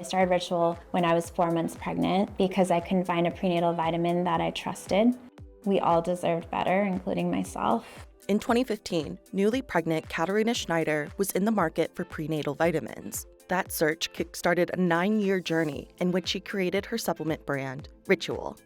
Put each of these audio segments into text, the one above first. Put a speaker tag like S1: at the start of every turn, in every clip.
S1: I started Ritual when I was 4 months pregnant because I couldn't find a prenatal vitamin that I trusted. We all deserved better, including myself.
S2: In 2015, newly pregnant Katerina Schneider was in the market for prenatal vitamins. That search kickstarted a 9-year journey in which she created her supplement brand, Ritual.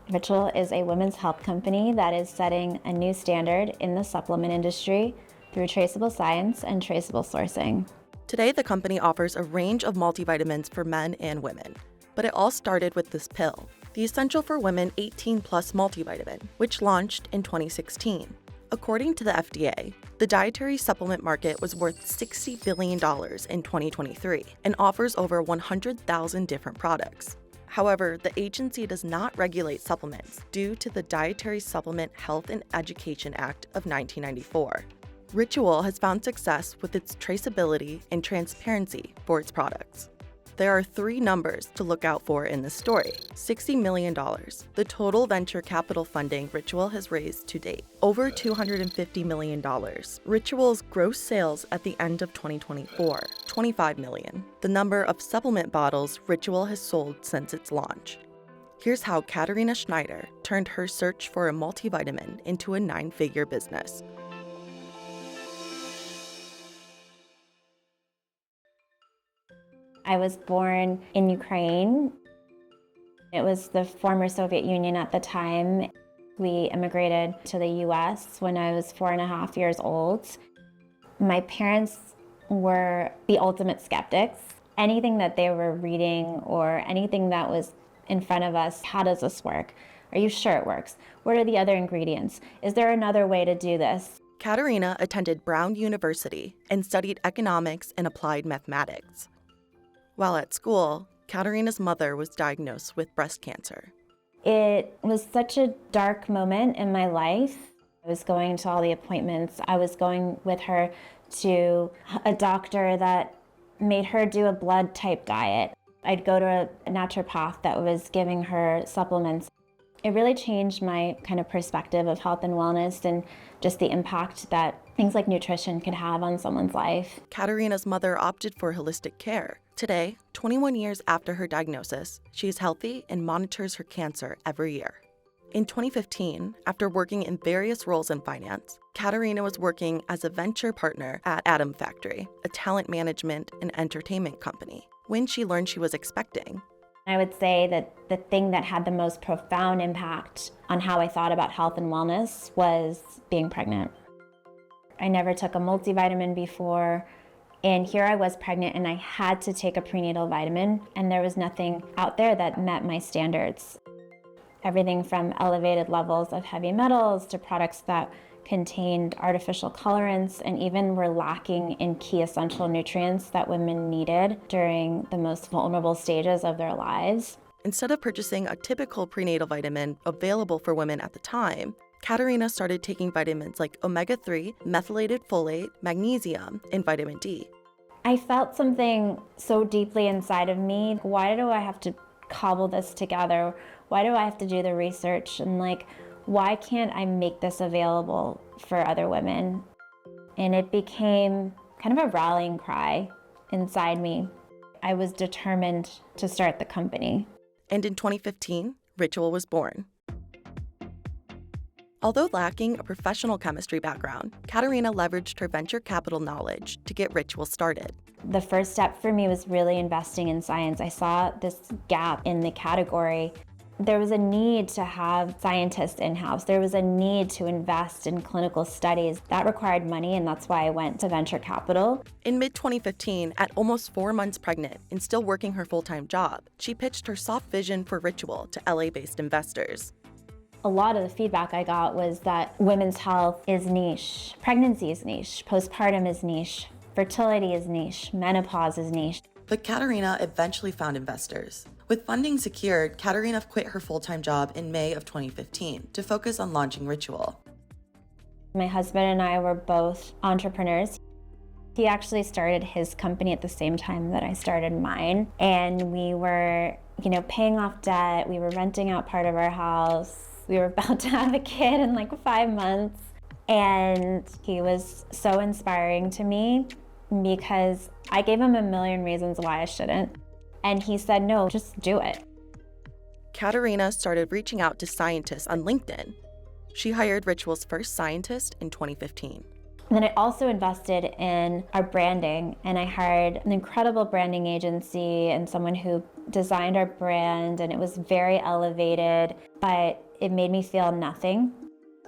S1: Ritual is a women's health company that is setting a new standard in the supplement industry through traceable science and traceable sourcing.
S2: Today, the company offers a range of multivitamins for men and women, but it all started with this pill, the Essential for Women 18-Plus multivitamin, which launched in 2016. According to the FDA, the dietary supplement market was worth $60 billion in 2023 and offers over 100,000 different products. However, the agency does not regulate supplements due to the Dietary Supplement Health and Education Act of 1994. Ritual has found success with its traceability and transparency for its products. There are 3 numbers to look out for in this story. $60 million, the total venture capital funding Ritual has raised to date. Over $250 million. Ritual's gross sales at the end of 2024, $25 million. The number of supplement bottles Ritual has sold since its launch. Here's how Katerina Schneider turned her search for a multivitamin into a 9-figure business.
S1: I was born in Ukraine. It was the former Soviet Union at the time. We immigrated to the US when I was 4.5 years old. My parents were the ultimate skeptics. Anything that they were reading or anything that was in front of us, how does this work? Are you sure it works? What are the other ingredients? Is there another way to do this?
S2: Katerina attended Brown University and studied economics and applied mathematics. While at school, Katerina's mother was diagnosed with breast cancer.
S1: It was such a dark moment in my life. I was going to all the appointments. I was going with her to a doctor that made her do a blood type diet. I'd go to a naturopath that was giving her supplements. It really changed my kind of perspective of health and wellness and just the impact that things like nutrition could have on someone's life.
S2: Katerina's mother opted for holistic care. Today, 21 years after her diagnosis, she is healthy and monitors her cancer every year. In 2015, after working in various roles in finance, Katerina was working as a venture partner at Atom Factory, a talent management and entertainment company, when she learned she was expecting.
S1: I would say that the thing that had the most profound impact on how I thought about health and wellness was being pregnant. I never took a multivitamin before, and here I was pregnant and I had to take a prenatal vitamin, and there was nothing out there that met my standards. Everything from elevated levels of heavy metals to products that contained artificial colorants and even were lacking in key essential nutrients that women needed during the most vulnerable stages of their lives.
S2: Instead of purchasing a typical prenatal vitamin available for women at the time, Katerina started taking vitamins like omega-3, methylated folate, magnesium, and vitamin D.
S1: I felt something so deeply inside of me. Why do I have to cobble this together? Why do I have to do the research? And why can't I make this available for other women? And it became kind of a rallying cry inside me. I was determined to start the company.
S2: And in 2015, Ritual was born. Although lacking a professional chemistry background, Katerina leveraged her venture capital knowledge to get Ritual started.
S1: The first step for me was really investing in science. I saw this gap in the category. There was a need to have scientists in-house. There was a need to invest in clinical studies. That required money, and that's why I went to venture capital.
S2: In mid-2015, at almost 4 months pregnant and still working her full-time job, she pitched her soft vision for Ritual to LA-based investors.
S1: A lot of the feedback I got was that women's health is niche, pregnancy is niche, postpartum is niche, fertility is niche, menopause is niche.
S2: But Katerina eventually found investors. With funding secured, Katerina quit her full-time job in May of 2015 to focus on launching Ritual.
S1: My husband and I were both entrepreneurs. He actually started his company at the same time that I started mine. And we were, paying off debt. We were renting out part of our house. We were about to have a kid in 5 months. And he was so inspiring to me because I gave him a million reasons why I shouldn't. And he said, no, just do it.
S2: Katerina started reaching out to scientists on LinkedIn. She hired Ritual's first scientist in 2015.
S1: And then I also invested in our branding, and I hired an incredible branding agency and someone who designed our brand, and it was very elevated, but it made me feel nothing.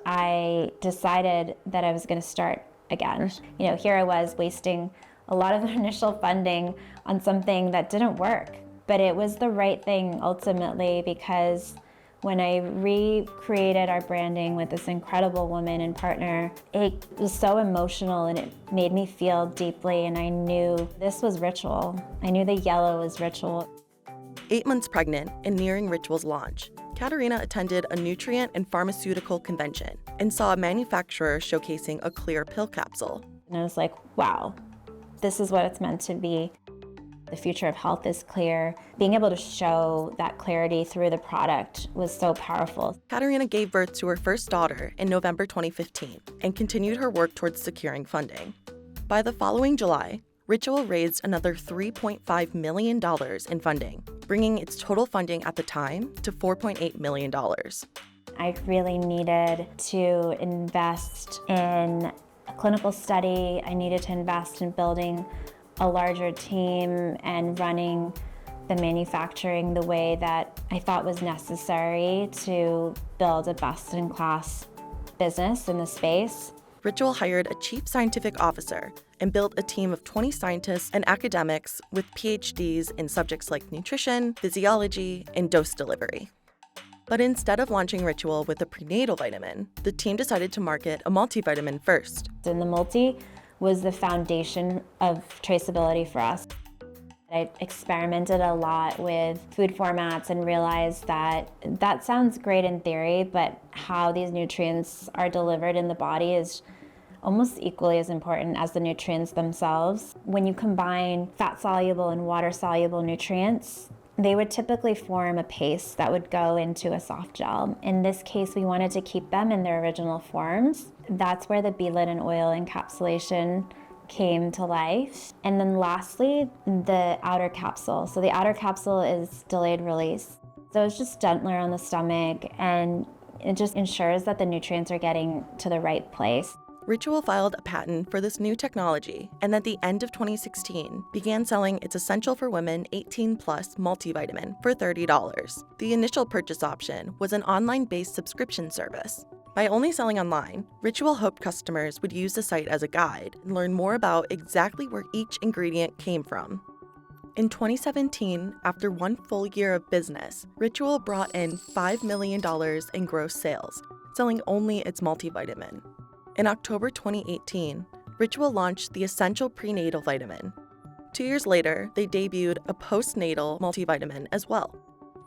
S1: I decided that I was going to start again. Here I was wasting a lot of the initial funding on something that didn't work, but it was the right thing ultimately, because when I recreated our branding with this incredible woman and partner, it was so emotional and it made me feel deeply, and I knew this was Ritual. I knew the yellow was Ritual.
S2: 8 months pregnant and nearing Ritual's launch, Katerina attended a nutrient and pharmaceutical convention and saw a manufacturer showcasing a clear pill capsule.
S1: And I was like, wow, this is what it's meant to be. The future of health is clear. Being able to show that clarity through the product was so powerful.
S2: Katerina gave birth to her first daughter in November 2015 and continued her work towards securing funding. By the following July, Ritual raised another $3.5 million in funding, bringing its total funding at the time to $4.8 million.
S1: I really needed to invest in a clinical study. I needed to invest in building a larger team and running the manufacturing the way that I thought was necessary to build a best-in-class business in the space.
S2: Ritual hired a chief scientific officer and built a team of 20 scientists and academics with PhDs in subjects like nutrition, physiology, and dose delivery. But instead of launching Ritual with a prenatal vitamin, the team decided to market a multivitamin first.
S1: And the multi was the foundation of traceability for us. I experimented a lot with food formats and realized that sounds great in theory, but how these nutrients are delivered in the body is almost equally as important as the nutrients themselves. When you combine fat-soluble and water-soluble nutrients, they would typically form a paste that would go into a soft gel. In this case, we wanted to keep them in their original forms. That's where the beaded oil encapsulation came to life. And then lastly, the outer capsule. So the outer capsule is delayed release. So it's just gentler on the stomach, and it just ensures that the nutrients are getting to the right place.
S2: Ritual filed a patent for this new technology, and at the end of 2016, began selling its Essential for Women 18-plus multivitamin for $30. The initial purchase option was an online-based subscription service. By only selling online, Ritual hoped customers would use the site as a guide and learn more about exactly where each ingredient came from. In 2017, after 1 full year of business, Ritual brought in $5 million in gross sales, selling only its multivitamin. In October 2018, Ritual launched the Essential Prenatal Vitamin. 2 years later, they debuted a postnatal multivitamin as well.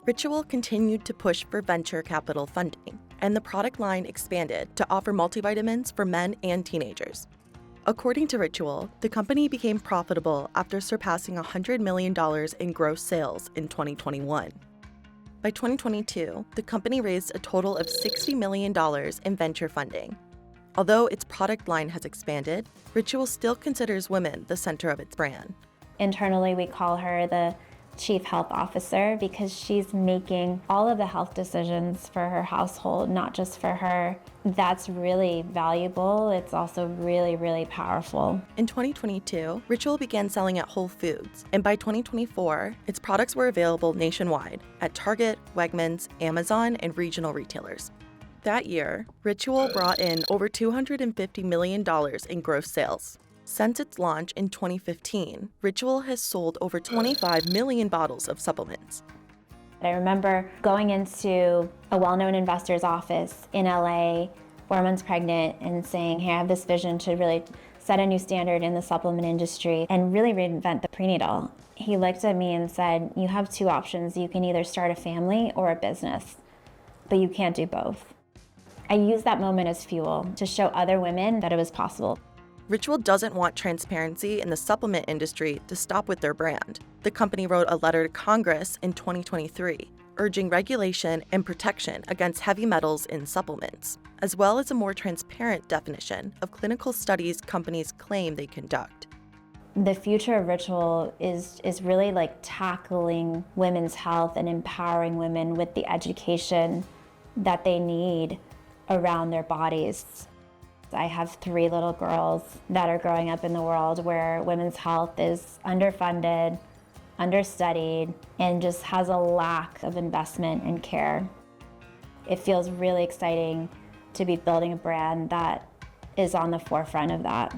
S2: Ritual continued to push for venture capital funding, and the product line expanded to offer multivitamins for men and teenagers. According to Ritual, the company became profitable after surpassing $100 million in gross sales in 2021. By 2022, the company raised a total of $60 million in venture funding. Although its product line has expanded, Ritual still considers women the center of its brand.
S1: Internally, we call her the Chief Health Officer because she's making all of the health decisions for her household, not just for her. That's really valuable. It's also really, really powerful.
S2: In 2022, Ritual began selling at Whole Foods, and by 2024, its products were available nationwide at Target, Wegmans, Amazon, and regional retailers. That year, Ritual brought in over $250 million in gross sales. Since its launch in 2015, Ritual has sold over 25 million bottles of supplements.
S1: I remember going into a well-known investor's office in LA, 4 months pregnant, and saying, hey, I have this vision to really set a new standard in the supplement industry and really reinvent the prenatal. He looked at me and said, you have 2 options. You can either start a family or a business, but you can't do both. I used that moment as fuel to show other women that it was possible.
S2: Ritual doesn't want transparency in the supplement industry to stop with their brand. The company wrote a letter to Congress in 2023, urging regulation and protection against heavy metals in supplements, as well as a more transparent definition of clinical studies companies claim they conduct.
S1: The future of Ritual is really like tackling women's health and empowering women with the education that they need around their bodies. I have 3 little girls that are growing up in the world where women's health is underfunded, understudied, and just has a lack of investment and care. It feels really exciting to be building a brand that is on the forefront of that.